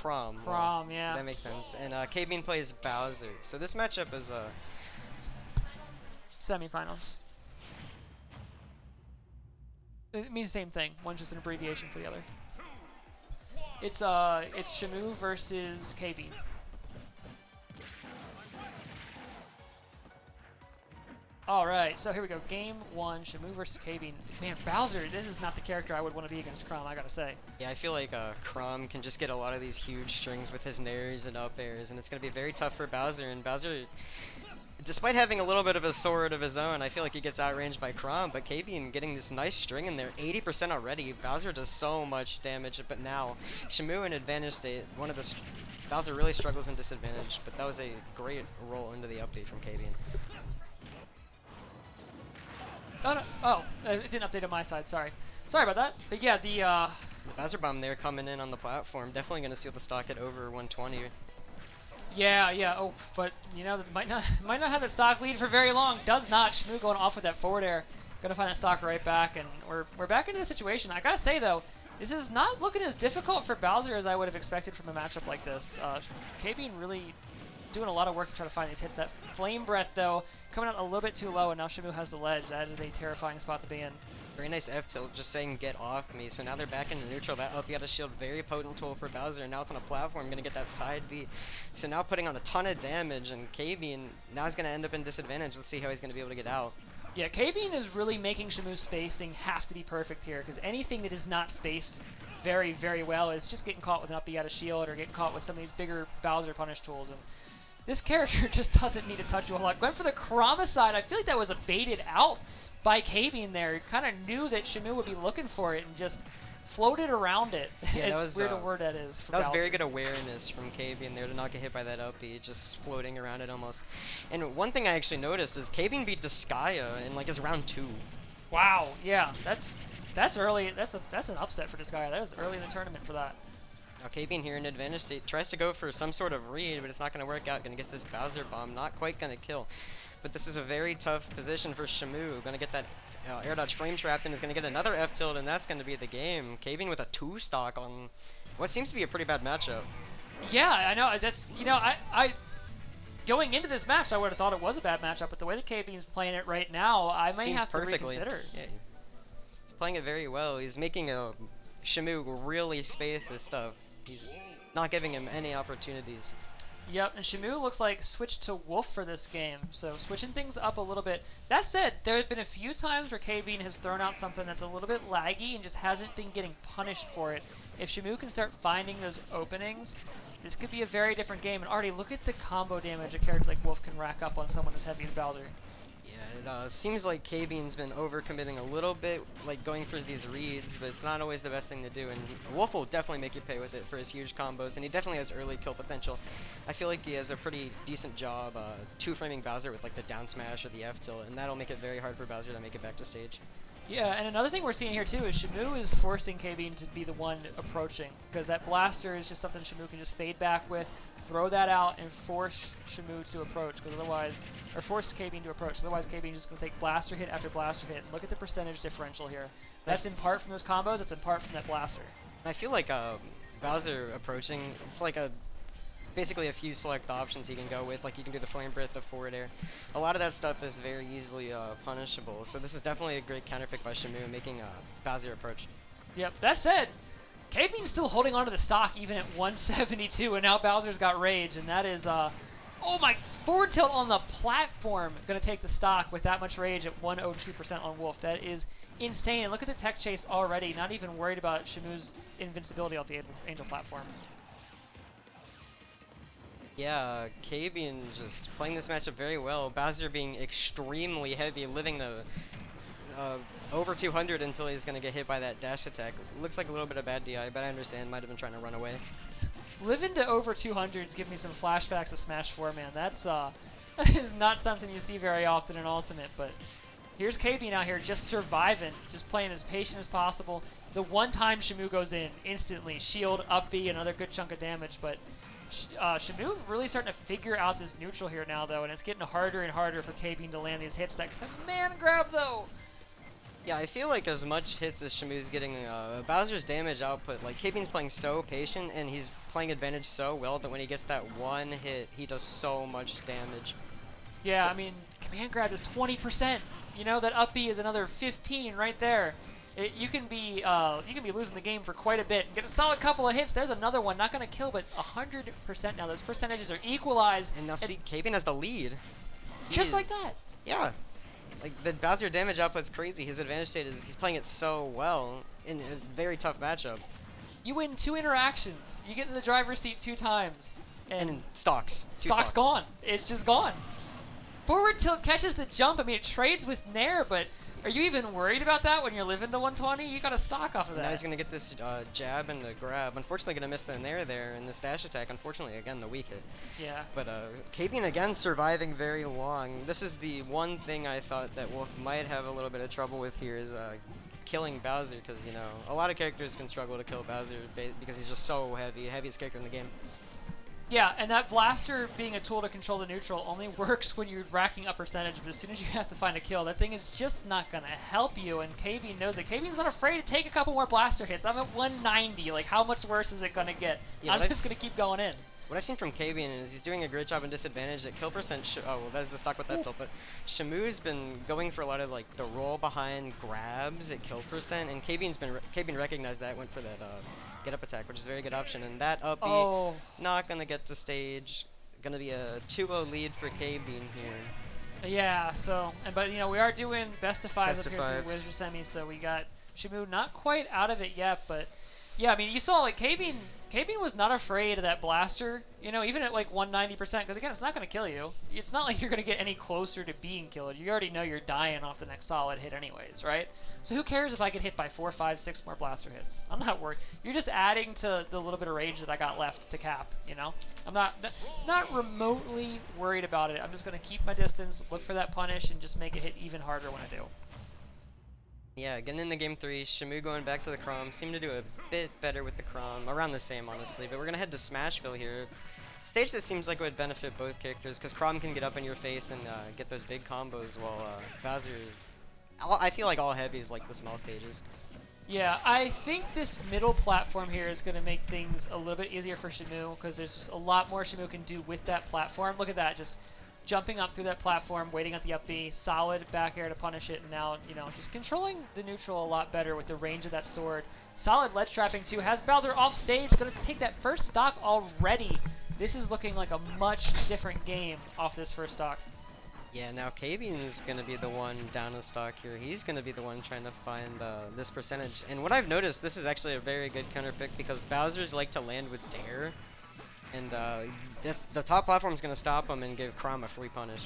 Chrom. Chrom, yeah. That makes sense. And KBean plays Bowser. So this matchup is Semifinals. It means the same thing. One's just an abbreviation for the other. It's Shamoo versus KBean. All right, so here we go. Game 1, Shamoo versus KBean. Man, Bowser, this is not the character I would want to be against Chrom, I gotta say. Yeah, I feel like Chrom can just get a lot of these huge strings with his nairs and up airs, and it's going to be very tough for Bowser. And Bowser, despite having a little bit of a sword of his own, I feel like he gets outranged by Chrom, but KBean getting this nice string in there, 80% already. Bowser does so much damage, but now Shamoo in advantage state, Bowser really struggles in disadvantage, but that was a great roll into the update from KBean. Oh, no. Oh, it didn't update on my side, sorry. Sorry about that. But yeah, the Bowser Bomb there coming in on the platform, definitely going to seal the stock at over 120. Yeah. Oh, but you know, might not have that stock lead for very long. Does not. Shamoo going off with that forward air. Gonna find that stock right back, and we're back into the situation. I gotta say though, this is not looking as difficult for Bowser as I would have expected from a matchup like this. KBean really doing a lot of work to try to find these hits. That Flame Breath though, coming out a little bit too low, and now Shamoo has the ledge. That is a terrifying spot to be in. Very nice F tilt, just saying get off me. So now they're back into neutral. That up out of shield, very potent tool for Bowser. And now it's on a platform, gonna get that side B. So now putting on a ton of damage, and KBean now is gonna end up in disadvantage. Let's see how he's gonna be able to get out. Yeah, KBean is really making Shamoo's spacing have to be perfect here, because anything that is not spaced very, very well is just getting caught with an up B out of shield or getting caught with some of these bigger Bowser punish tools. And this character just doesn't need to touch you a whole lot. Going for the Chroma side, I feel like that was baited out by KBean there. Kind of knew that Shamoo would be looking for it and just floated around it. Yeah, as weird a word that is for That was Bowser. very good awareness from KBean there to not get hit by that up B, just floating around it almost. And one thing I actually noticed is KBean beat Disgaea in like his round 2. Wow, yeah, that's early. That's an upset for Disgaea. That was early in the tournament for that. Now KBean here in advantage state tries to go for some sort of read, but it's not going to work out. Going to get this Bowser Bomb, not quite going to kill. But this is a very tough position for Shamoo. Going to get that air dodge frame trapped and is going to get another F tilt, and that's going to be the game. KBean with a 2 stock on what seems to be a pretty bad matchup. Yeah, I know. That's, you know, I going into this match, I would have thought it was a bad matchup, but the way that KBean's playing it right now, I may have to reconsider. Yeah, he's playing it very well. He's making Shamoo really space this stuff. He's not giving him any opportunities. Yep, and Shamoo looks like switched to Wolf for this game, so switching things up a little bit. That said, there have been a few times where KBean has thrown out something that's a little bit laggy and just hasn't been getting punished for it. If Shamoo can start finding those openings, this could be a very different game. And already look at the combo damage a character like Wolf can rack up on someone as heavy as Bowser. Yeah, it seems like KBean's been overcommitting a little bit, like going for these reads, but it's not always the best thing to do. And Wolf will definitely make you pay with it for his huge combos, and he definitely has early kill potential. I feel like he has a pretty decent job two-framing Bowser with like the down smash or the F tilt, and that'll make it very hard for Bowser to make it back to stage. Yeah, and another thing we're seeing here too is Shamoo is forcing KBean to be the one approaching, because that blaster is just something Shamoo can just fade back with, throw that out, and force Shamoo to approach, because otherwise, or force KBean to approach. Otherwise, KBean is just going to take blaster hit after blaster hit. Look at the percentage differential here. That's in part from those combos. It's in part from that blaster. I feel like Bowser approaching, it's like basically a few select options he can go with, like you can do the Flame Breath, the forward air. A lot of that stuff is very easily punishable, so this is definitely a great counterpick by Shamoo, making Bowser approach. Yep, that said, KBean's still holding onto the stock even at 172, and now Bowser's got rage, and that is, oh my, forward tilt on the platform, gonna take the stock with that much rage at 102% on Wolf. That is insane, and look at the tech chase already, not even worried about Shamoo's invincibility off the Angel platform. Yeah, KBean just playing this matchup very well. Bowser being extremely heavy, living the over 200 until he's going to get hit by that dash attack. Looks like a little bit of bad DI, but I understand. Might have been trying to run away. Living to over 200s give me some flashbacks to Smash 4, man. That's that is not something you see very often in Ultimate, but here's KBean out here just surviving, just playing as patient as possible. The one time Shamoo goes in, instantly, shield, up B, another good chunk of damage, but Shamoo really starting to figure out this neutral here now, though, and it's getting harder and harder for KBean to land these hits. That command grab, though! Yeah, I feel like as much hits as Shamoo's getting, Bowser's damage output, like KBean's playing so patient and he's playing advantage so well that when he gets that one hit, he does so much damage. Yeah, So- I mean, command grab is 20%. You know that up B is another 15 right there. You can be losing the game for quite a bit. Get a solid couple of hits. There's another one, not gonna kill, but 100% now. Those percentages are equalized. And now see, KBean has the lead. Just like that. Yeah. Like, the Bowser damage output's crazy. His advantage state is he's playing it so well in a very tough matchup. You win 2 interactions. You get in the driver's seat 2 times. And stocks. Stock's gone. It's just gone. Forward tilt catches the jump. I mean, it trades with Nair, but are you even worried about that when you're living to 120? You got a stock off of that. Now he's going to get this jab and the grab. Unfortunately, going to miss the Nair there and the dash attack. Unfortunately, again, the weak hit. Yeah. But KBean again surviving very long. This is the one thing I thought that Wolf might have a little bit of trouble with here is killing Bowser, because, you know, a lot of characters can struggle to kill Bowser because he's just so heavy, heaviest character in the game. Yeah, and that blaster being a tool to control the neutral only works when you're racking up percentage, but as soon as you have to find a kill, that thing is just not going to help you, and KBean knows it. KBean's not afraid to take a couple more blaster hits. I'm at 190. Like, how much worse is it going to get? Yeah, I'm just going to keep going in. What I've seen from KBean is he's doing a great job in disadvantage at kill percent. Oh, well, that's the stock with that tilt. But Shamoo's been going for a lot of like the roll behind grabs at kill percent, and KBean recognized that, went for that get up attack, which is a very good option. And that up B, not gonna get to stage. Gonna be a 2-0 lead for KBean here. Yeah. So, but you know we are doing best of 5s Best up of here five. through Wizard Semi, so we got Shamoo not quite out of it yet, but yeah, I mean you saw like KBean was not afraid of that blaster, you know, even at like 190%, because again, it's not going to kill you. It's not like you're going to get any closer to being killed. You already know you're dying off the next solid hit anyways, right? So who cares if I get hit by 4, 5, 6 more blaster hits? I'm not worried. You're just adding to the little bit of rage that I got left to cap, you know? I'm not remotely worried about it. I'm just going to keep my distance, look for that punish, and just make it hit even harder when I do. Yeah, getting into game 3, Shamoo going back to the Chrom. Seemed to do a bit better with the Chrom, around the same honestly, but we're gonna head to Smashville here. Stage that seems like it would benefit both characters, because Chrom can get up in your face and get those big combos, while Bowser I feel like all heavies like the small stages. Yeah, I think this middle platform here is going to make things a little bit easier for Shamoo, because there's just a lot more Shamoo can do with that platform. Look at that, just jumping up through that platform, waiting at the up B, solid back air to punish it, and now, you know, just controlling the neutral a lot better with the range of that sword. Solid ledge trapping too, has Bowser off stage, going to take that first stock already. This is looking like a much different game off this first stock. Yeah, now KBean is going to be the one down a stock here. He's going to be the one trying to find this percentage. And what I've noticed, this is actually a very good counter pick, because Bowser's like to land with Dare. And that's the top platform is going to stop him and give Chrom a free punish.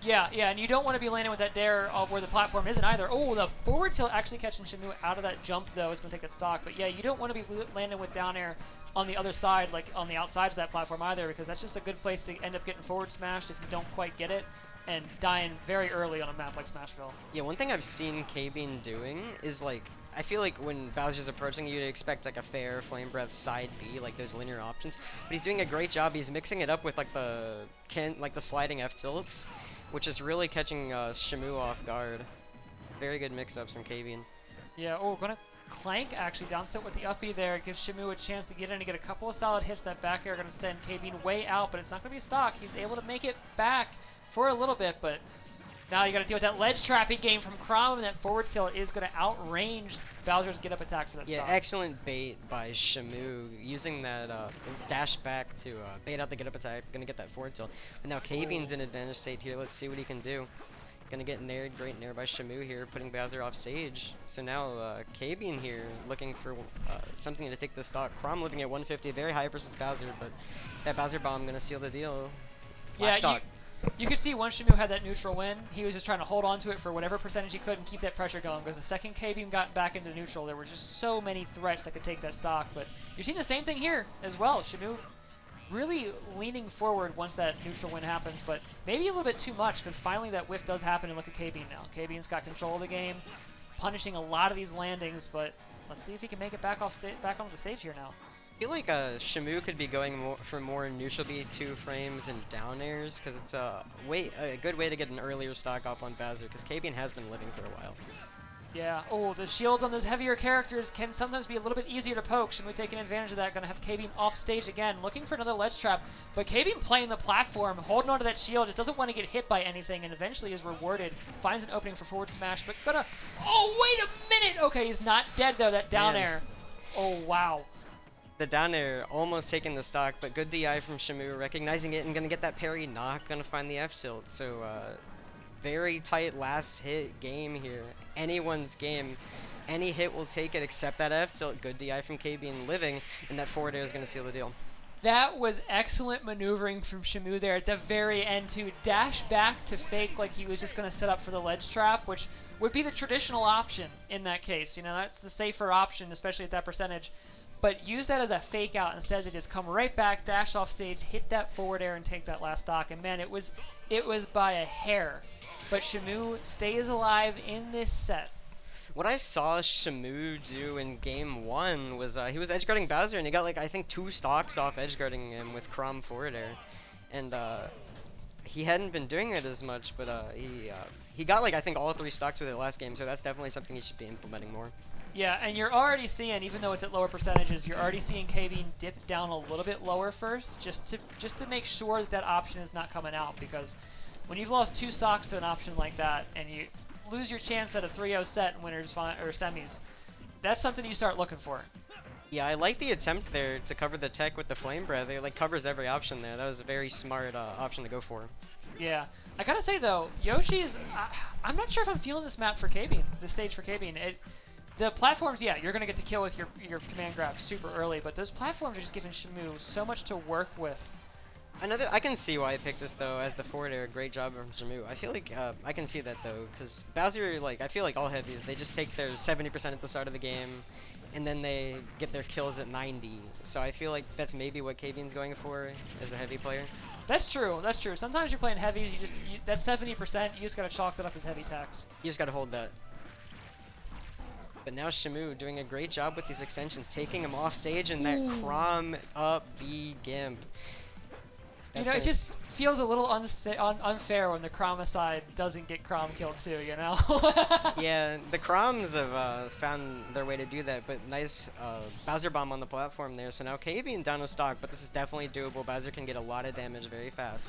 Yeah, and you don't want to be landing with that Dare where the platform isn't either. Oh, the forward tilt actually catching Shamoo out of that jump, though, is going to take that stock. But yeah, you don't want to be landing with down air on the other side, like on the outsides of that platform either, because that's just a good place to end up getting forward smashed if you don't quite get it, and dying very early on a map like Smashville. Yeah, one thing I've seen KBean doing is, like, I feel like when Bowser's approaching, you'd expect like a fair Flame Breath side B, like those linear options. But he's doing a great job. He's mixing it up with like the sliding F tilts, which is really catching Shamoo off guard. Very good mix-ups from KBean. Yeah. Oh, gonna clank actually down tilt with the up B there. It gives Shamoo a chance to get in and get a couple of solid hits. That back air gonna send KBean way out, but it's not gonna be a stock. He's able to make it back for a little bit, but now you got to deal with that ledge trapping game from Chrom, and that forward tilt is going to outrange Bowser's get up attack for that Yeah, stock. excellent bait by Shamoo, using that dash back to bait out the get up attack. Going to get that forward tilt. But now KBean's in advantage state here. Let's see what he can do. Going to get nared, great nair by Shamoo here, putting Bowser off stage. So now KBean here looking for something to take the stock. Chrom living at 150, very high versus Bowser, but that Bowser bomb going to seal the deal. Last stock. You could see once Shamoo had that neutral win, he was just trying to hold on to it for whatever percentage he could and keep that pressure going, because the second KBean got back into neutral, there were just so many threats that could take that stock. But you're seeing the same thing here as well. Shamoo really leaning forward once that neutral win happens, but maybe a little bit too much, because finally that whiff does happen, and look at KBean now. KBean's got control of the game, punishing a lot of these landings, but let's see if he can make it back onto the stage here now. I feel like Shamoo could be going for more neutral B 2 frames and down airs, because it's a good way to get an earlier stock off on Bowser, because KBean has been living for a while. Yeah. Oh, the shields on those heavier characters can sometimes be a little bit easier to poke. Shamoo taking advantage of that. Going to have KBean off stage again, looking for another ledge trap. But KBean playing the platform, holding onto that shield, just doesn't want to get hit by anything, and eventually is rewarded. Finds an opening for forward smash, but gonna. Oh, wait a minute! Okay, he's not dead though. That down air. Oh wow. The down air almost taking the stock, but good DI from Shamoo, recognizing it and gonna get that parry. Not gonna find the F tilt. So very tight last hit game here. Anyone's game. Any hit will take it except that F tilt. Good DI from KBean living, and that forward air is going to seal the deal. That was excellent maneuvering from Shamoo there at the very end to dash back to fake like he was just going to set up for the ledge trap, which would be the traditional option in that case. You know, that's the safer option, especially at that percentage. But use that as a fake out instead to just come right back, dash off stage, hit that forward air, and take that last stock. And man, it was by a hair. But Shamoo stays alive in this set. What I saw Shamoo do in game 1 was he was edgeguarding Bowser, and he got like I think 2 stocks off edgeguarding him with Chrom forward air, and he hadn't been doing it as much, but he got like I think all 3 stocks with it last game, so that's definitely something he should be implementing more. Yeah, and you're already seeing, even though it's at lower percentages, you're already seeing KBean dip down a little bit lower first, just to make sure that option is not coming out, because when you've lost 2 stocks to an option like that, and you lose your chance at a 3-0 set in winners or semis, that's something you start looking for. Yeah, I like the attempt there to cover the tech with the Flame Breath. It like covers every option there. That was a very smart option to go for. Yeah, I gotta say though, Yoshi's, I'm not sure if I'm feeling this map for KBean, this stage for KBean. The platforms, yeah, you're gonna get to kill with your command grab super early, but those platforms are just giving Shamoo so much to work with. I can see why I picked this though as the forward air. Great job from Shamoo. I feel like I can see that though, because Bowser, like I feel like all heavies, they just take their 70% at the start of the game, and then they get their kills at 90. So I feel like that's maybe what KBean's going for as a heavy player. That's true. That's true. Sometimes you're playing heavies, that 70%, you just gotta chalk it up as heavy tax. You just gotta hold that. But now Shamoo doing a great job with these extensions, taking him off stage, and that Chrom up the Gimp. You know, it just feels a little unfair when the Chrom side doesn't get Chrom killed too, you know? Yeah, the Chroms have found their way to do that, but nice Bowser bomb on the platform there. So now KBean down a stock, but this is definitely doable. Bowser can get a lot of damage very fast.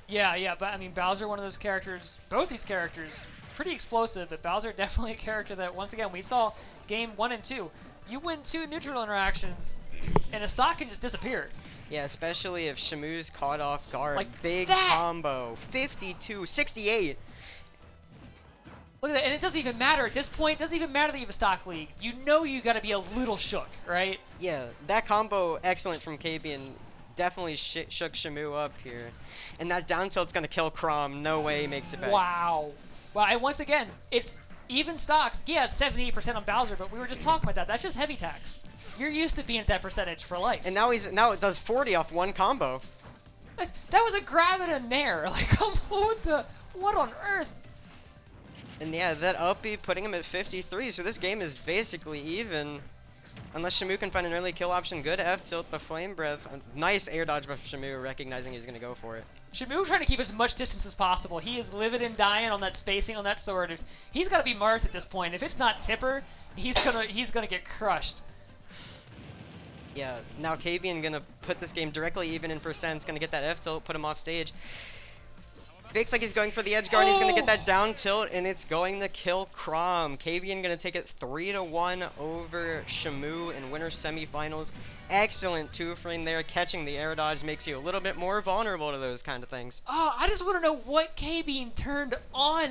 Yeah, but I mean, Bowser, one of those characters, both these characters, pretty explosive, but Bowser definitely a character that, once again, we saw game 1 and 2. You win 2 neutral interactions, and a stock can just disappear. Yeah, especially if Shamoo's caught off guard. Like big that. Combo. 52, 68. Look at that, and it doesn't even matter at this point. It doesn't even matter that you have a stock lead. You know you got to be a little shook, right? Yeah, that combo, excellent from KBean. Definitely shook Shamoo up here. And that down tilt's going to kill Chrom. No way he makes it back. Wow. Well, and once again, it's even stocks. Yeah, 78% on Bowser, but we were just talking about that. That's just heavy tax. You're used to being at that percentage for life. And now it does 40 off one combo. That was a grab and a nair. Like, what on earth? And yeah, that up B putting him at 53, so this game is basically even. Unless Shamoo can find an early kill option. Good F tilt, the Flame Breath. Nice air dodge by Shamoo, recognizing he's going to go for it. Shamoo trying to keep as much distance as possible. He is living and dying on that spacing on that sword. He's got to be Marth at this point. If it's not Tipper, he's gonna get crushed. Yeah, now KBean gonna put this game directly even in percents. Gonna get that F tilt, put him off stage. Fakes like he's going for the edge guard. He's gonna get that down tilt, and it's going to kill Chrom. KBean gonna take it 3-1 over Shamoo in winner semifinals. Excellent 2-frame there. Catching the air dodge makes you a little bit more vulnerable to those kind of things. Oh, I just want to know what KBean turned on.